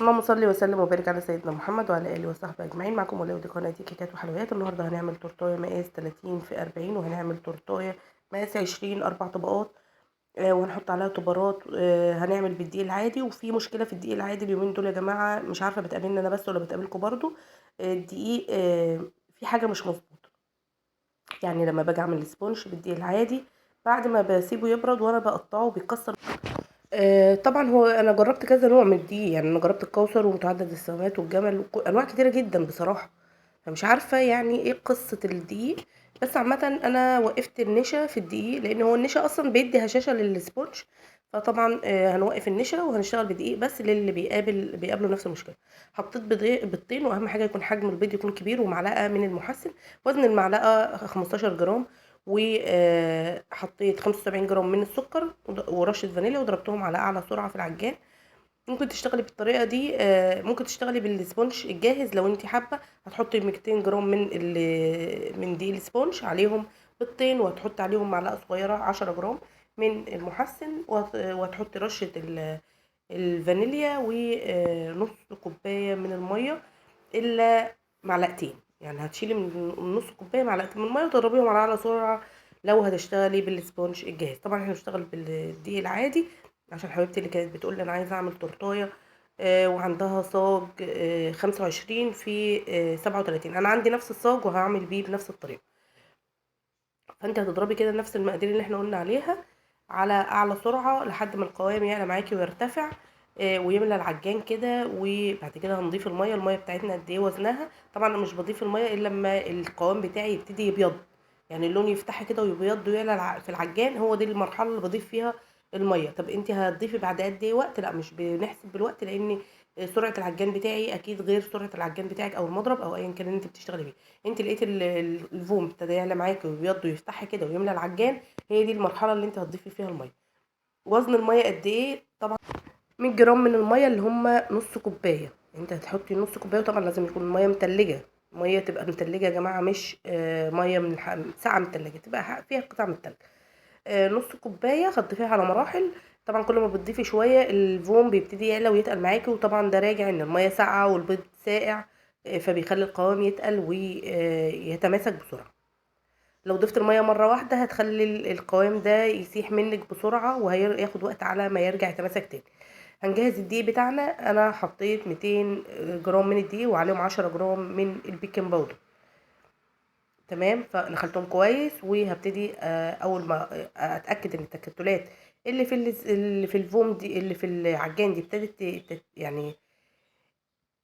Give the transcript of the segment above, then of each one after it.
اللهم صل وسلم وبارك على سيدنا محمد وعلى اله وصحبه اجمعين. معكم ولاد قناتي كيكات وحلويات. النهارده هنعمل تورتايه مقاس 30 في 40، وهنعمل تورتايه مقاس 20 4 طبقات. وهنحط عليها طبرات. هنعمل بالدقيق العادي. وفي مشكله في الدقيق العادي اليومين دول يا جماعه، مش عارفه بتقابلني انا بس ولا بتقابلكم برضو. الدقيق في حاجه مش مظبوطه. يعني لما باجي اعمل السبونج بالدقيق العادي، بعد ما بسيبه يبرد وانا بقطعه بيكسر. طبعا هو انا جربت كذا نوع من الدقيق، يعني انا جربت الكوثر ومتعدد السمات والجمل انواع كتيره جدا بصراحه. فمش عارفه يعني ايه قصه الدقيق. بس عامه انا وقفت النشا في الدقيق، لان هو النشا اصلا بيدي هشاشه للسبونج. فطبعا هنوقف النشا وهنشتغل بدقيق بس للي بيقابله نفس المشكله. حطيت بيضتين، واهم حاجه يكون حجم البيض يكون كبير، ومعلقه من المحسن. وزن المعلقه 15 جرام. وحطيت 75 جرام من السكر ورشه فانيليا، وضربتهم على اعلى سرعه في العجان. ممكن تشتغلي بالطريقه دي، ممكن تشتغلي بالسبونج الجاهز لو انت حابه. هتحطي 200 جرام من دي السبونج عليهم بيضتين، وهتحطي عليهم معلقه صغيره 10 جرام من المحسن، وهتحطي رشه الفانيليا، ونص كوبايه من الميه، الا معلقتين. يعني هتشيلي من نص كوبايه معلقتين من الميه وتضربيهم على اعلى سرعه. لو هتشتغلي بالسبونج الجاهز، طبعا احنا هنشتغل بالدقيق العادي، عشان حبيبتي اللي كانت بتقول لي انا عايزه اعمل تورتايه وعندها صاج 25 في 37. انا عندي نفس الصاج وهعمل بيه بنفس الطريقه. فانت هتضربي كده نفس المقادير اللي احنا قلنا عليها على اعلى سرعه لحد ما القوام يعلى معاكي ويرتفع ويملى العجان كده. وبعد كده هنضيف الميه بتاعتنا قد ايه وزنها. طبعا انا مش بضيف الميه الا لما القوام بتاعي يبتدي يبيض، يعني اللون يفتح كده ويبيض ويعلى في العجان. هو دي المرحله اللي بضيف فيها الميه. طب انت هتضيفي بعد قد ايه وقت؟ لا، مش بنحسب بالوقت، لان سرعه العجان بتاعي اكيد غير سرعه العجان بتاعك او المضرب او ايا كان اللي انت بتشتغلي بيه. انت لقيت الفوم ابتدى يعلى معاكي ويبيض ويفتح كده ويملى العجان، هي دي المرحله اللي انت هتضيفي فيها الميه. وزن الميه قد ايه؟ طبعا 100 جرام من الميه اللي هم نص كوبايه. انت هتحطي نص كوبايه، وطبعا لازم يكون الميه متلجه. ميه تبقى متلجه يا جماعه، مش ميه من ساعه متلجه، تبقى فيها قطع من التلج. نص كوبايه هتضيفيها على مراحل. طبعا كل ما بتضيفي شويه الفوم بيبتدي يعلى ويتقل معاكي، وطبعا ده راجع ان الميه ساقعه والبيض ساقع، فبيخلي القوام يتقل ويتماسك بسرعه. لو ضفت الميه مره واحده هتخلي القوام ده يسيح منك بسرعه، وهياخد وقت على ما يرجع يتماسك تاني. هنجهز الدقيق بتاعنا. انا حطيت 200 جرام من الدقيق وعليهم 10 جرام من البيكنج باودر. تمام، فنخلطهم كويس. وهبتدي اول ما اتاكد ان التكتلات اللي في الفوم دي، اللي في العجان دي، ابتدت يعني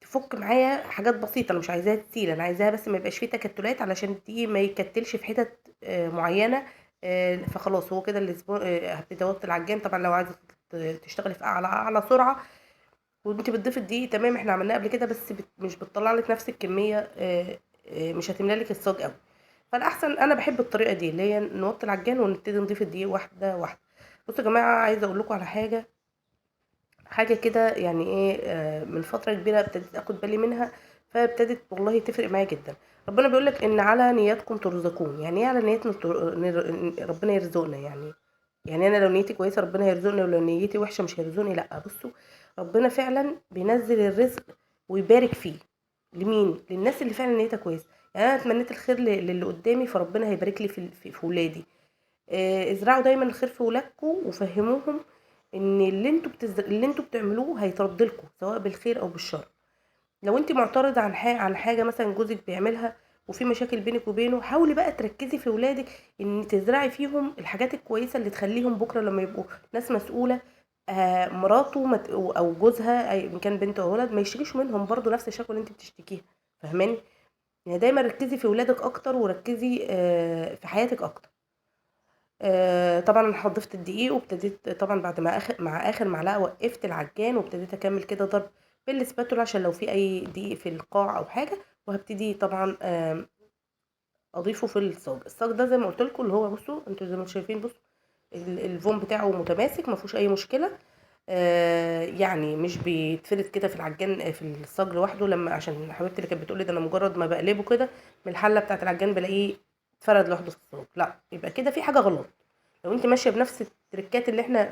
تفك معايا حاجات بسيطه. انا مش عايزاها تقيل، انا عايزاها بس ما يبقاش فيه تكتلات علشان دي ما يكتلش في حتت معينه. فخلاص هو كده الاسبوع. هبتدي اوطي العجان. طبعا لو عايزه تشتغلي في اعلى سرعه وانت بتضيفي الدقيق، تمام، احنا عملناه قبل كده، بس مش بتطلع لك نفس الكميه. مش هتملى لك الصاج قوي. فالاحسن انا بحب الطريقه دي، اللي هي نوطي العجان ونبتدي نضيف الدقيق واحده واحده. بصوا يا جماعه، عايزه اقول لكم على حاجه كده، يعني ايه، من فتره كبيره ابتديت اخد بالي منها، فابتدت والله تفرق معايا جدا. ربنا بيقول لك ان على نياتكم ترزقون. يعني ايه على نيتنا ربنا يرزقنا؟ يعني انا لو نيتي كويسه ربنا هيرزقني، ولو نيتي وحشه مش هيرزقني. لا، بصوا، ربنا فعلا بينزل الرزق ويبارك فيه. لمين؟ للناس اللي فعلا نيتها كويسه. يعني انا اتمنيت الخير للي قدامي، فربنا هيبارك لي في ولادي. ازرعوا دايما الخير في ولادكم، وفهموهم ان اللي انتوا بتعملوه هيترد لكم سواء بالخير او بالشر. لو انت معترضه عن حاجه مثلا جوزك بيعملها وفي مشاكل بينك وبينه، حاولي بقى تركزي في ولادك، ان تزرعي فيهم الحاجات الكويسه اللي تخليهم بكره لما يبقوا ناس مسؤوله، مراته او جوزها، ان كان بنت او ولد، ما يشتكيش منهم برضو نفس الشكوى اللي انت بتشتكيها. فاهماني؟ يعني دايما ركزي في ولادك اكتر، وركزي في حياتك اكتر. طبعا انا ضفت الدقيق، وابتديت طبعا بعد ما مع اخر معلقه وقفت العجان، وابتديت اكمل كده ضرب بالسباتولا عشان لو في اي دقيق في القاع او حاجه. وهبتدي طبعا اضيفه في الصاج ده زي ما قلت لكم، اللي هو بصوا انتوا زي ما انتم شايفين. بصوا الفوم بتاعه متماسك، ما فيهوش اي مشكله. يعني مش بيتفرد كده في العجان في الصاج لوحده. لما عشان حبيبتي اللي كانت بتقول لي ده انا مجرد ما بقلبه كده من الحله بتاعه العجان بلاقيه اتفرد لوحده في الصاج، لا، يبقى كده في حاجه غلط. لو انت ماشيه بنفس التركات اللي احنا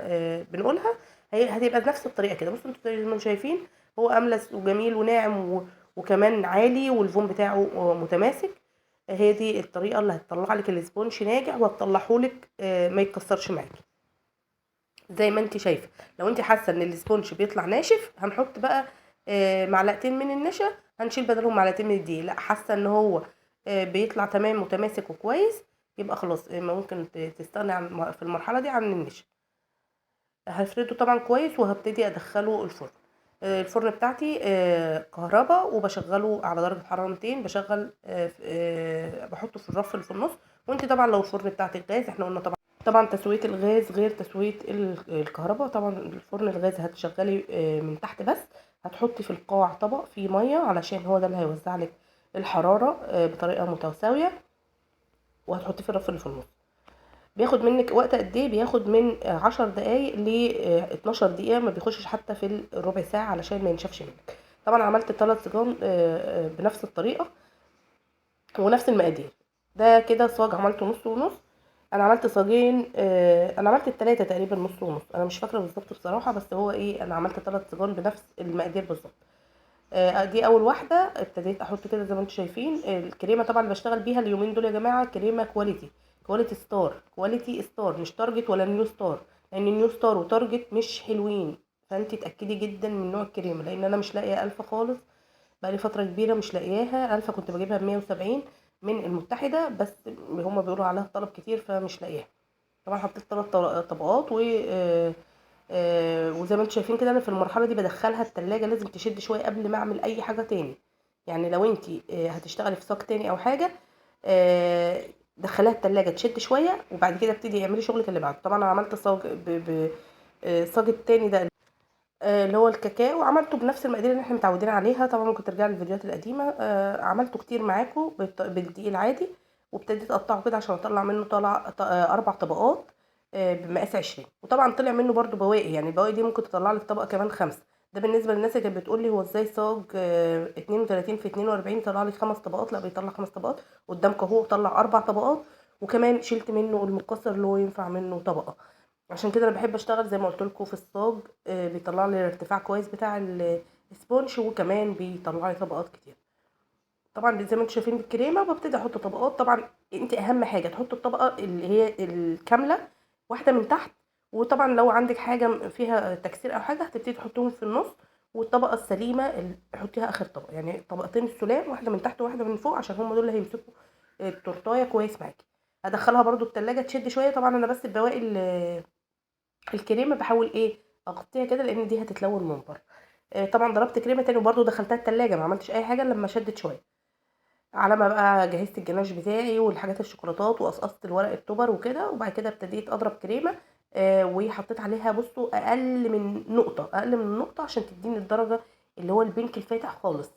بنقولها، هي هتبقى بنفس الطريقه كده. بصوا انتوا زي ما انتم شايفين، هو املس وجميل وناعم وكمان عالي والفوم بتاعه متماسك. هي دي الطريقه اللي هتطلع لك الاسبونج ناجح وهتطلعه لك ما يتكسرش معاكي زي ما انت شايفه. لو انت حاسه ان الاسبونج بيطلع ناشف هنحط بقى معلقتين من النشا، هنشيل بدلهم معلقتين من الدقيق. لا حاسه ان هو بيطلع تمام متماسك وكويس، يبقى خلاص ممكن تستغني عن في المرحله دي عن النشا. هفرده طبعا كويس وهبتدي ادخله الفرن. الفرن بتاعتي كهرباء وبشغله على درجه حراره 200. بشغل بحطه في الرف اللي في النص. وانت طبعا لو الفرن بتاعتك غاز، احنا قلنا طبعا تسويه الغاز غير تسويه الكهرباء. طبعا الفرن الغاز هتشغلي من تحت بس، هتحطي في القاع طبق فيه ميه علشان هو ده اللي هيوزع لك الحراره بطريقه متساويه، وهتحطيه في الرف اللي في النص. بياخد منك وقت قد ايه؟ بياخد من 10 دقايق ل 12 دقيقه، ما بيخشش حتى في الربع ساعه علشان ما ينشفش منك. طبعا عملت 3 صاجان بنفس الطريقه ونفس المقادير. ده كده صاج عملته نص ونص. انا عملت صاجين انا عملت التلاتة تقريبا نص ونص، انا مش فاكره بالظبط بصراحه، بس هو ايه انا عملت 3 صاجان بنفس المقادير بالظبط. دي اول واحده ابتديت احط كده زي ما انتم شايفين. الكريمه طبعا اللي بشتغل بيها اليومين دول يا جماعه كريمه كواليتي ستار، كواليتي ستار مش تارجت ولا نيو ستار، لان النيو ستار وتارجت مش حلوين. فانت اتاكدي جدا من نوع الكريمه، لان انا مش لاقيه الفا خالص، بقالي فتره كبيره مش لاقياها. الفا كنت بجيبها ب 170 من المتحده، بس هما بيقولوا عليها طلب كتير فمش لاقياها. طبعا حطيت 3 طبقات وزي ما انتم شايفين كده انا في المرحله دي بدخلها التلاجة. لازم تشد شويه قبل ما اعمل اي حاجه تاني. يعني لو انت هتشتغلي في صاج تاني او حاجه آه، دخليها التلاجة تشد شويه، وبعد كده ابتدي اعملي شغلك اللي بعده. طبعا انا عملت صاج الصاج التاني ده اللي هو الكاكاو، عملته بنفس المقادير اللي احنا متعودين عليها. طبعا ممكن ترجعي للفيديوهات القديمه. عملته كتير معاكم بالدقيق العادي، وابتديت اقطعه كده عشان اطلع منه طلع 4 طبقات بمقاس 20. وطبعا طلع منه برده بواقي، يعني البواقي دي ممكن تطلع لك طبقه كمان 5. ده بالنسبه للناس اللي كانت بتقول لي هو ازاي صاج 32 في 42 طلع لي 5 طبقات. لا بيطلع 5 طبقات. قدامك اهو طلع 4 طبقات، وكمان شلت منه المكسر اللي هو ينفع منه طبقه. عشان كده انا بحب اشتغل زي ما قلت لكم في الصاج. بيطلع لي الارتفاع كويس بتاع السبونج، وكمان بيطلع لي طبقات كتير. طبعا زي ما انتم شايفين بالكريمه ببتدي احط طبقات. طبعا انت اهم حاجه تحط الطبقه اللي هي الكامله، واحده من تحت. وطبعا لو عندك حاجه فيها تكسير او حاجه هتبتدي تحطهم في النص، والطبقه السليمه اللي حطيها اخر طبقه. يعني طبقتين السلام، واحده من تحت وواحده من فوق، عشان هم دول اللي هيمسكوا التورتايه كويس معاكي. هدخلها برده التلاجة تشد شويه. طبعا انا بس بواقي الكريمه بحاول اغطيها كده، لان دي هتتلون من بره. طبعا ضربت كريمه تاني وبرده دخلتها التلاجة، ما عملتش اي حاجه لما شدت شويه. على ما بقى جهزت الجناش بتاعي والحاجات الشوكولاتات وقصقصت الورق التوبر وكده، وبعد كده ابتديت اضرب كريمه وحطيت عليها بصوا اقل من النقطه عشان تديني الدرجه اللي هو البينك الفاتح خالص.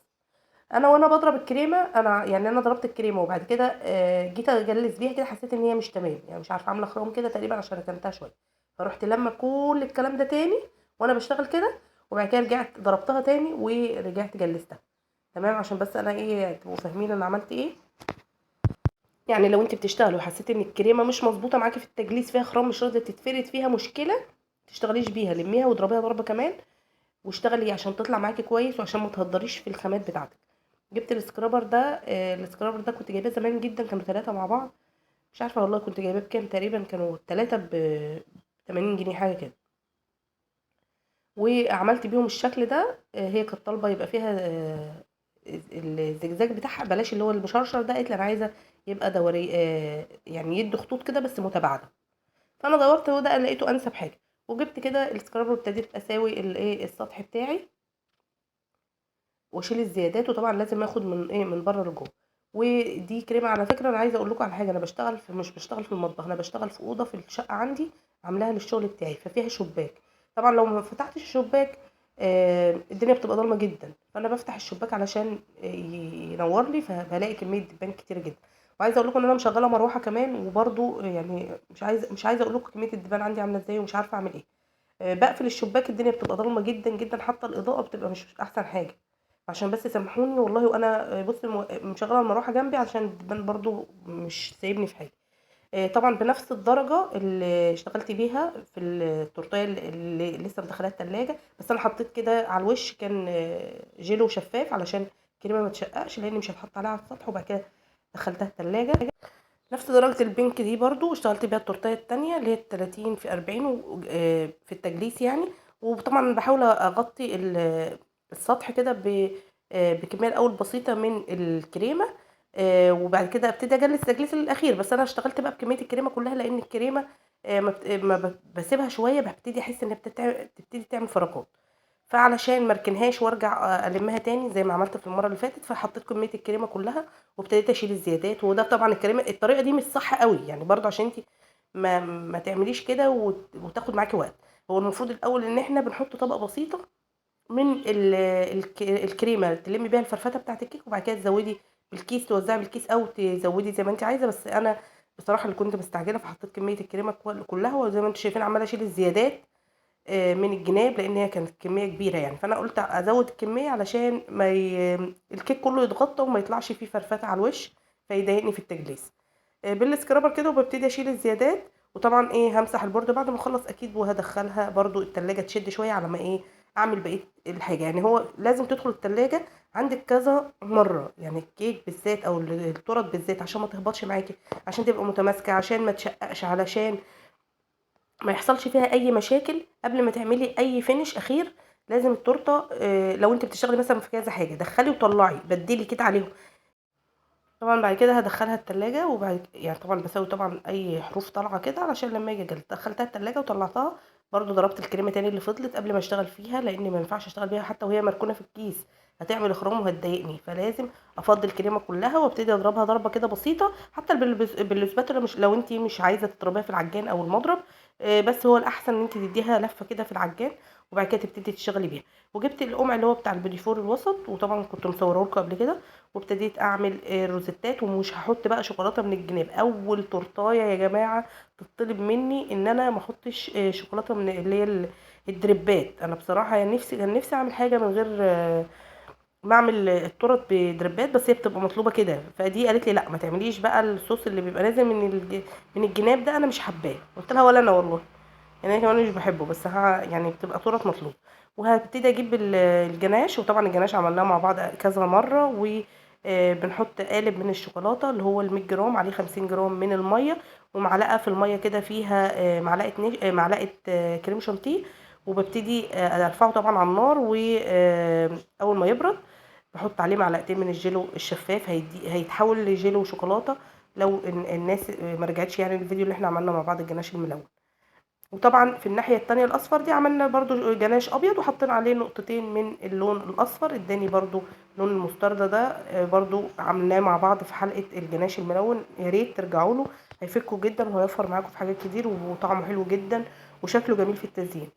وانا بضرب الكريمه انا ضربت الكريمه وبعد كده جيت اجلس بيها كده، حسيت ان هي مش تمام، يعني مش عارفه عامله خرام كده تقريبا عشان ركنتها شويه. فرحت لما كل الكلام ده تاني وانا بشتغل كده، وبعد كده رجعت ضربتها تاني ورجعت جلستها تمام. عشان بس انا تبقوا فاهمين انا عملت ايه. يعني لو انت بتشتغلي وحسيتي ان الكريمه مش مظبوطه معاكي في التجليس، فيها خرام مش راضيه تتفرد، فيها مشكله، تشتغليش بيها، لميها واضربيها ضربه كمان واشتغلي عشان تطلع معاكي كويس وعشان ما تهدريش في الخامات بتاعتك. جبت السكرابر ده. السكرابر ده كنت جايباه زمان جدا، كانوا 3 مع بعض. مش عارفه والله كنت جايباه بكام، تقريبا كانوا 3 ب 80 جنيه حاجه كده. وعملت بيهم الشكل ده. هي كانت طالبه يبقى فيها الزجزاج بتاعها بلاش اللي هو المشرشر ده. قالت لي انا عايزه يبقى دوري يعني يد خطوط كده بس متباعده. فانا دورت وده لقيته انسب حاجه. وجبت كده السكرابر وابتديت اساوي السطح بتاعي واشيل الزيادات. وطبعا لازم اخد من بره لجوه. ودي كريمه على فكره انا عايزه اقول لكم على حاجه، انا مش بشتغل في المطبخ، انا بشتغل في اوضه في الشقه عندي عاملاها للشغل بتاعي، ففيها شباك. طبعا لو ما فتحتش الشباك الدنيا بتبقى ضلمه جدا، فانا بفتح الشباك علشان ينور لي، فبلاقي كميه دبان كتير جدا. وعايزه اقول لكم ان انا مشغله مروحه كمان، وبرده يعني مش عايزه اقول لكم كميه الدبان عندي عامله ازاي، ومش عارفه اعمل ايه. بقفل الشباك الدنيا بتبقى ضلمه جدا جدا، حتى الاضاءه بتبقى مش احسن حاجه. عشان بس سامحوني والله. وانا بص مشغله المروحه جنبي عشان الدبان برضو مش سايبني في حاجه. طبعا بنفس الدرجه اللي اشتغلت بيها في التورتيه اللي لسه مدخلاها التلاجة، بس انا حطيت كده على الوش كان جيلو شفاف علشان الكريمه ما تشققش، لان مش هتحط عليها على السطح. وبعد كده دخلتها التلاجة نفس درجة البينك دي برضو اشتغلت بيها التورتية التانية اللي هي 30 في 40 في التجليس يعني. وطبعا بحاول اغطي السطح كده بكمية الاول بسيطة من الكريمة. وبعد كده ابتدي اجلس التجليس الاخير، بس انا اشتغلت بقى بكمية الكريمة كلها، لان الكريمة ما بسيبها شوية ببتدي احس انها بتبتدي تعمل فراغات. فعلشان ما اركنهاش وارجع المها تاني زي ما عملت في المره اللي فاتت، فحطيت كميه الكريمه كلها وابتديت اشيل الزيادات. وده طبعا الطريقه دي مش صح قوي يعني، برضو عشان انت ما تعمليش كده وتاخد معاكي وقت. هو المفروض الاول ان احنا بنحط طبقه بسيطه من الكريمه تلمي بيها الفرفته بتاعه الكيك، وبعد كده تزودي بالكيس، توزعي بالكيس او تزودي زي ما انت عايزه. بس انا بصراحه اللي كنت مستعجله فحطيت كميه الكريمه كلها، وزي ما انتم شايفين عماله اشيل الزيادات من الجناب، لان هي كانت كميه كبيره يعني. فانا قلت ازود الكميه علشان ما الكيك كله يتغطى وما يطلعش فيه فرفته على الوش فيضايقني في التجليس. بالسكرابر كده، وببتدي اشيل الزيادات. وطبعا همسح البورد بعد ما اخلص اكيد، وهدخلها برضو التلاجة تشد شويه على ما اعمل بقيه الحاجه. يعني هو لازم تدخل التلاجة عندك كذا مره، يعني الكيك بالذات او التورت بالذات، عشان ما تهبطش معاكي، عشان تبقى متماسكه، عشان ما تشققش، علشان ما يحصلش فيها اي مشاكل قبل ما تعملي اي فينش اخير. لازم التورته لو انت بتشتغلي مثلا في كذا حاجه، دخلي وطلعي بدلي كده عليهم. طبعا بعد كده هدخلها التلاجة، وبعد يعني طبعا بسوي طبعا اي حروف طالعه كده علشان لما اجي اجلد. دخلتها التلاجة وطلعتها، برضو ضربت الكريمه تاني اللي فضلت قبل ما اشتغل فيها، لان ما ينفعش اشتغل بيها حتى وهي مركونه في الكيس، هتعمل اخرام وهتضايقني. فلازم افضي الكريمه كلها وابتدي اضربها ضربه كده بسيطه، حتى بالسباتولا، مش لو انت مش عايزه تضربيها في العجان او المضرب. بس هو الاحسن ان انت تديها لفه كده في العجان، وبعد كده تبتدي تشتغلي بيها. وجبت القمع اللي هو بتاع البيديفور الوسط، وطبعا كنت مصوره لكم قبل كده، وابتديت اعمل روزيتات. ومش هحط بقى شوكولاته من الجناب. اول تورتايه يا جماعه تطلب مني ان انا ما احطش شوكولاته من اللي هي الدريبات. انا بصراحه يعني كان نفسي اعمل حاجه من غير ما اعمل التورت بدريبات، بس هي بتبقى مطلوبه كده. فدي قالت لي لا ما تعمليش بقى الصوص اللي بيبقى نازل من الجناب ده، انا مش حباه. قلت لها ولا انا والله، يعني انا كمان مش بحبه، بس يعني بتبقى تورت مطلوب. وهبتدي اجيب الجناش. وطبعا الجناش عملناه مع بعض كذا مره. و بنحط قالب من الشوكولاته اللي هو ال 100 جرام، عليه 50 جرام من الميه، ومعلقه في الميه كده فيها معلقه كريم شانتيه. وببتدي ارفعه طبعا على النار، واول ما يبرد بحط عليه معلقتين من الجيلو الشفاف، هيتحول لجيلو شوكولاته. لو الناس ما رجعتش يعني الفيديو اللي احنا عملنا مع بعض الجناش الملون. وطبعا في الناحيه التانية الاصفر دي عملنا برضو جناش ابيض، وحطينا عليه نقطتين من اللون الاصفر، اداني برضو لون المستردة ده. برضو عملناه مع بعض في حلقه الجناش الملون. يا ريت ترجعوا له، هيفيدكم جدا وهيوفر معاكم في حاجات كتير، وطعمه حلو جدا وشكله جميل في التزيين.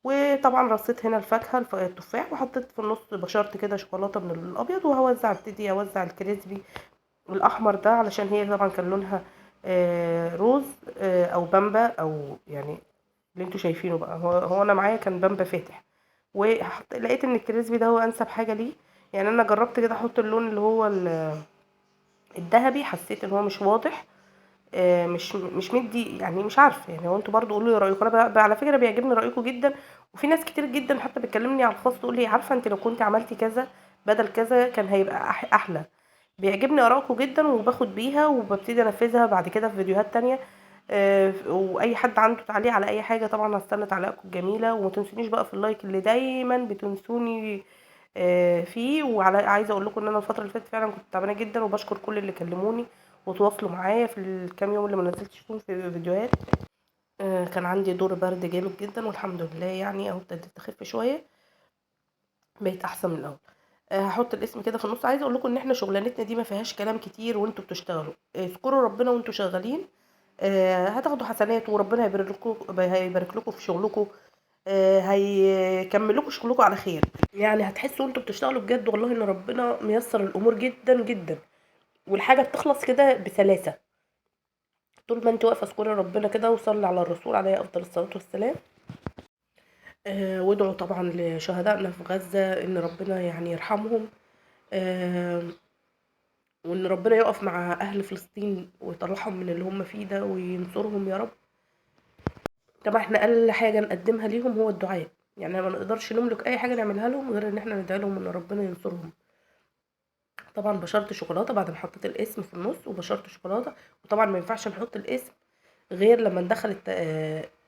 وطبعا رصيت هنا الفاكهه التفاح، وحطيت في النص بشرت كده شوكولاته من الابيض. ابتدي اوزع الكريسبي الاحمر ده، علشان هي طبعا كان لونها روز او بامبا، او يعني اللي انتوا شايفينه بقى. هو انا معايا كان بامبا فاتح، لقيت ان الكريسبي ده هو انسب حاجه ليه. يعني انا جربت كده احط اللون اللي هو الذهبي، حسيت ان هو مش واضح، مش مدي يعني. مش عارفه يعني، هو انتوا برضو قولوا لي رايكم. انا على فكره بيعجبني رايكم جدا. وفي ناس كتير جدا حتى بتكلمني على الخاص تقول لي عارفه انت لو كنت عملتي كذا بدل كذا كان هيبقى احلى. بيعجبني ارائكم جدا، وباخد بيها وببتدي انفذها بعد كده في فيديوهات تانية. واي حد عنده تعليق على اي حاجه طبعا هستنى تعليقاتكم الجميله. وما تنسونيش بقى في اللايك اللي دايما بتنسوني فيه. عايزه اقول لكم ان انا الفتره اللي فاتت فعلا كنت تعبانه جدا، وبشكر كل اللي كلموني وتواصلوا معايا في الكام يوم اللي ما نزلتش فيهم في فيديوهات. كان عندي دور برد جامد جدا، والحمد لله يعني اهو ابتديت اخف شويه، بقيت احسن من الاول. هحط الاسم كده في النص. عايزه اقول لكم ان احنا شغلانتنا دي ما فيهاش كلام كتير، وانتوا بتشتغلوا اذكروا ربنا وانتوا شغالين. هتاخدوا حسنات، وربنا هيبارك لكم في شغلكم. هيكمل لكم شغلكم على خير. يعني هتحسوا وانتوا بتشتغلوا بجد والله ان ربنا ميسر الامور جدا جدا، والحاجه بتخلص كده بسلاسه. طول ما انت واقفه اذكري ربنا كده، وصلي على الرسول عليه افضل الصلاه والسلام. وادعوا طبعا لشهدائنا في غزه ان ربنا يعني يرحمهم. آه وان ربنا يقف مع اهل فلسطين ويطلعهم من اللي هم فيه ده وينصرهم يا رب. طبعا احنا اقل حاجه نقدمها ليهم هو الدعاء، يعني ما نقدرش نملك اي حاجه نعملها لهم غير ان احنا ندعي لهم ان ربنا ينصرهم. طبعا بشرت شوكولاته بعد ما حطيت الاسم في النص، وبشرت شوكولاته. وطبعا ما ينفعش نحط الاسم غير لما ندخل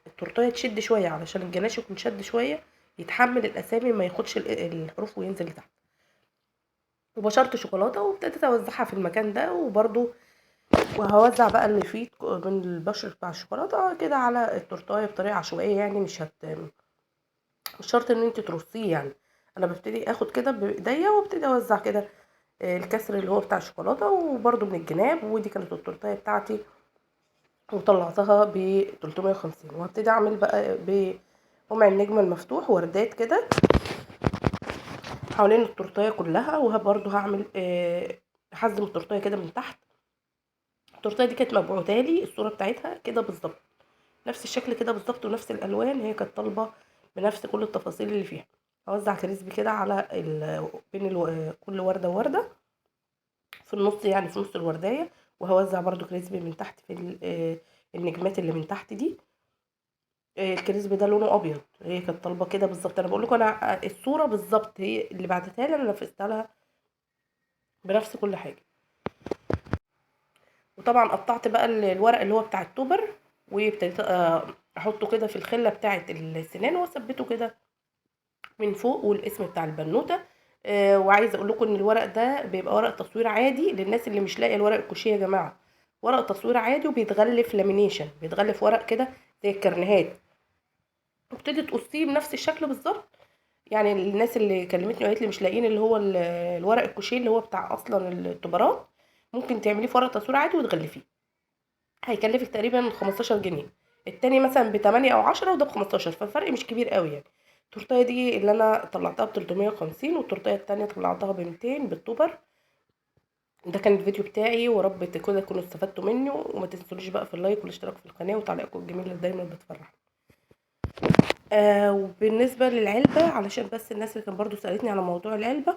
التورتايه تشد شويه علشان الجناش يكون شد شويه، يتحمل الاسامي ما ياخدش الحروف وينزل لتحت. وبشرت شوكولاته وابتديت اوزعها في المكان ده، وهوزع بقى اللي فيه من البشر بتاع الشوكولاته كده على التورتايه بطريقه عشوائيه، يعني مش شرط ان انت ترصيه يعني. انا ببتدي اخد كده بايديا وابتدي اوزع كده الكسر اللي هو بتاع الشوكولاته وبرده من الجناب. ودي كانت التورتايه بتاعتي وطلعتها ب 350. وهبتدي اعمل بقى بقمع النجمه المفتوح وردات كده حوالين التورتايه كلها. وبرده هعمل احزم التورتايه كده من تحت. التورتايه دي كانت مبعوته لي الصوره بتاعتها كده بالظبط، نفس الشكل كده بالظبط ونفس الالوان، هي كانت طالبه بنفس كل التفاصيل اللي فيها. اوزع كريسبي كده على بين كل ورده وورده في النص، يعني في نص الورديه. وهوزع برده كريسبي من تحت في النجمات اللي من تحت دي. الكريسبي ده لونه ابيض، هي كانت طالبه كده بالظبط. انا بقول لكم انا الصوره بالظبط هي اللي بعتتها لي، انا نفذتها لها بنفس كل حاجه. وطبعا قطعت بقى الورق اللي هو بتاع التوبر، وابتديت احطه كده في الخله بتاعه السنان واثبته كده من فوق والاسم بتاع البنوته. وعايزه اقول لكم ان الورق ده بيبقى ورق تصوير عادي للناس اللي مش لاقيه الورق الكوشيه يا جماعه. ورق تصوير عادي وبيتغلف لامينيشن، بيتغلف ورق كده زي الكرنيهات، وابتدي تقصيه بنفس الشكل بالظبط. يعني الناس اللي كلمتني وقالت لي مش لاقيين اللي هو الورق الكوشيه اللي هو بتاع اصلا التبرات، ممكن تعمليه في ورق تصوير عادي وتغلفيه. هيكلفك تقريبا 15 جنيه. التاني مثلا ب8 او 10 وده ب15، فالفرق مش كبير قوي يعني. التورتايه دي اللي انا طلعتها ب350، والتورتايه التانية طلعتها ب200 بالتوبر. ده كان الفيديو بتاعي، ورب كده تكونوا استفدتوا منه. وما تنسونيش بقى في اللايك والاشتراك في القناه وتعليقكم الجميل اللي دايما بتفرح. وبالنسبه للعلبه، علشان بس الناس اللي كان برضو سالتني على موضوع العلبه،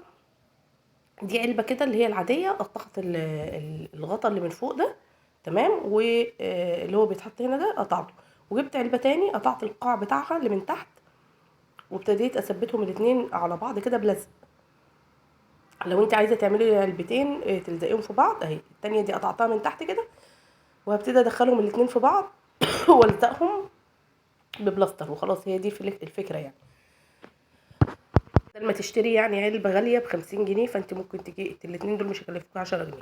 دي علبه كده اللي هي العاديه، قطعت الغطا اللي من فوق ده تمام، واللي هو بيتحط هنا ده قطعته. وجبت علبه تاني قطعت القاع بتاعها اللي من تحت، وابتديت اثبتهم الاتنين على بعض كده بلزق. لو انت عايزه تعملي علبتين تلزقيهم في بعض، اهي التانية دي قطعتها من تحت كده، وهبتدي ادخلهم الاتنين في بعض والزقهم ببلاستر وخلاص. هي دي الفكره يعني. بدل ما تشتري يعني علبه غاليه ب50 جنيه، فانت ممكن تجي الاتنين دول مش هيكلفوكي 10 جنيه.